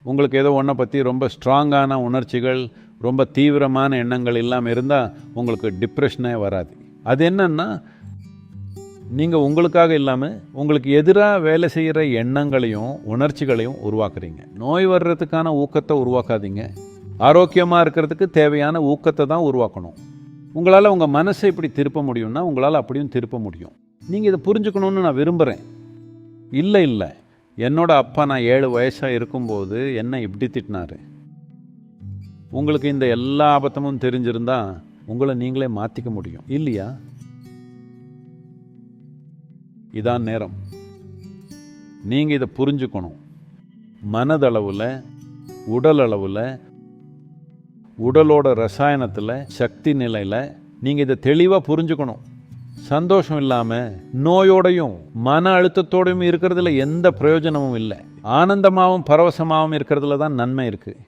உங்களுக்கு ஏதோ ஒன்றை பற்றி ரொம்ப ஸ்ட்ராங்கான உணர்ச்சிகள், ரொம்ப தீவிரமான எண்ணங்கள் இல்லாமல் இருந்தால் உங்களுக்கு டிப்ரெஷனே வராது. அது என்னன்னா, நீங்கள் உங்களுக்காக இல்லாமல் உங்களுக்கு எதிராக வேலை செய்கிற எண்ணங்களையும் உணர்ச்சிகளையும் உருவாக்குறீங்க. நோய் வர்றதுக்கான ஊக்கத்தை உருவாக்காதீங்க. ஆரோக்கியமாக இருக்கிறதுக்கு தேவையான ஊக்கத்தை தான் உருவாக்கணும். உங்களால் உங்கள் மனசை இப்படி திருப்ப முடியும்னா உங்களால் அப்படியும் திருப்ப முடியும். நீங்கள் இதை புரிஞ்சுக்கணுன்னு நான் விரும்புகிறேன். இல்லை, என்னோட அப்பா நான் 7 வயசாக இருக்கும்போது என்னை இப்படி திட்டினாரு. உங்களுக்கு இந்த எல்லா அபத்தமும் தெரிஞ்சிருந்தா உங்களை நீங்களே மாற்றிக்க முடியும் இல்லையா? இதான் நேரம். நீங்கள் இதை புரிஞ்சுக்கணும். மனதளவில், உடல் அளவில், உடலோட ரசாயனத்தில், சக்தி நிலையில் நீங்கள் இதை தெளிவாக புரிஞ்சுக்கணும். சந்தோஷம் இல்லாமல் நோயோடையும் மன அழுத்தத்தோடையும் இருக்கிறதுல எந்த பிரயோஜனமும் இல்லை. ஆனந்தமாகவும் பரவசமாகவும் இருக்கிறதுல தான் நன்மை இருக்குது.